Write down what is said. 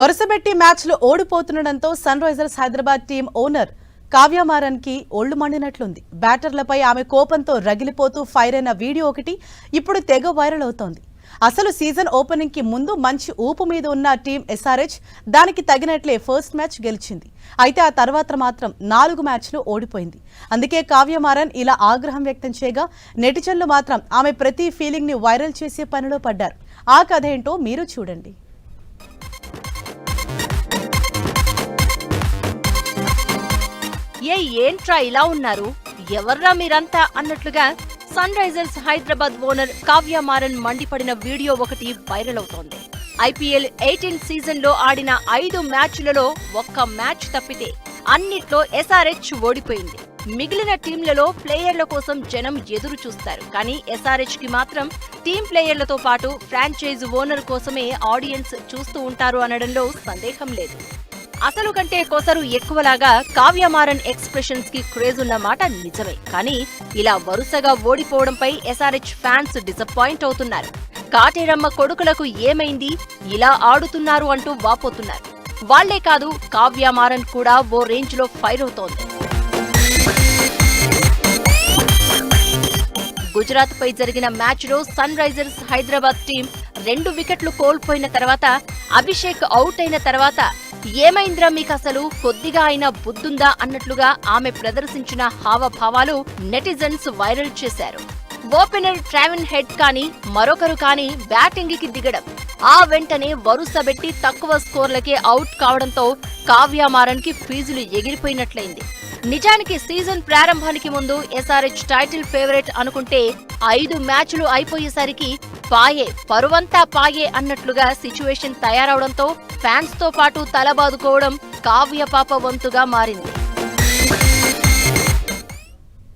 వరుసబెట్టి మ్యాచ్లు ఓడిపోతుండటంతో Sunrisers Hyderabad team owner Kavya Maran కి ఒళ్ళు మండినట్లుంది. బ్యాటర్లపై ఆమె కోపంతో రగిలిపోతూ ఫైర్ అయిన వీడియో ఒకటి ఇప్పుడు తెగ వైరల్ అవుతోంది. అసలు సీజన్ ఓపెనింగ్ కి ముందు మంచి ఊపు మీద ఉన్న టీం ఎస్ఆర్హెచ్ దానికి తగినట్లే ఫస్ట్ మ్యాచ్ గెలిచింది. అయితే ఆ తర్వాత మాత్రం 4 మ్యాచ్లు ఓడిపోయింది. అందుకే కావ్య మారన్ ఇలా ఆగ్రహం వ్యక్తం చేయగా నెటిజన్లు మాత్రం ఆమె ప్రతి ఫీలింగ్ ని వైరల్ చేసే పనిలో పడ్డారు. ఆ కథ ఏంటో మీరు చూడండి. ఏంట్రా ఇలా ఉన్నారు, ఎవర్రా మీరంతా అన్నట్లుగా Sunrisers Hyderabad owner Kavya Maran మండిపడిన వీడియో ఒకటి వైరల్ అవుతోంది. ఐపీఎల్ 18 సీజన్ లో ఆడిన 5 మ్యాచ్లలో ఒక్క మ్యాచ్ తప్పితే అన్నిట్లో ఎస్ఆర్హెచ్ ఓడిపోయింది. మిగిలిన టీంలలో ప్లేయర్ల కోసం జనం ఎదురు చూస్తారు, కానీ ఎస్ఆర్హెచ్ కి మాత్రం టీం ప్లేయర్లతో పాటు ఫ్రాంచైజ్ ఓనర్ కోసమే ఆడియన్స్ చూస్తూ ఉంటారు అనడంలో సందేహం లేదు. అసలు కంటే కొసరు ఎక్కువలాగా కావ్య మారన్ ఎక్స్ప్రెషన్స్ కి క్రేజ్ ఉన్నమాట నిజమే, కానీ ఇలా వరుసగా ఓడిపోవడంపై ఎస్ఆర్హెచ్ ఫ్యాన్స్ డిసప్పాయింట్ అవుతున్నారు. కాటేరమ్మ కొడుకులకు ఏమైంది, ఇలా ఆడుతున్నారు అంటూ వాపోతున్నారు. వాళ్లే కాదు, కావ్య మారన్ కూడా ఓ రేంజ్ లో ఫైర్ అవుతోంది. గుజరాత్ పై జరిగిన మ్యాచ్ లో సన్ రైజర్స్ హైదరాబాద్ టీం 2 వికెట్లు కోల్పోయిన తర్వాత అభిషేక్ అవుట్ అయిన తర్వాత ఏమైందిరా మీకసలు, కొద్దిగా అయినా బుద్ధుందా అన్నట్లుగా ఆమె ప్రదర్శించిన హావభావాలు నెటిజన్స్ వైరల్ చేశారు. ఓపెనర్ ట్రావిన్ హెడ్ కానీ మరొకరు కానీ బ్యాటింగ్ కి దిగడం, ఆ వెంటనే వరుసబెట్టి తక్కువ స్కోర్లకే అవుట్ కావడంతో కావ్య మారన్ కి ఫీజులు ఎగిరిపోయినట్లయింది. నిజానికి సీజన్ ప్రారంభానికి ముందు ఎస్ఆర్హెచ్ టైటిల్ ఫేవరెట్ అనుకుంటే 5 మ్యాచ్లు అయిపోయేసరికి పాయే, పరువంతా పాయే అన్నట్లుగా సిచ్యువేషన్ తయారవడంతో ఫ్యాన్స్ తో పాటు తలబాదుకోవడం కావ్య పాప వంతుగా మారింది.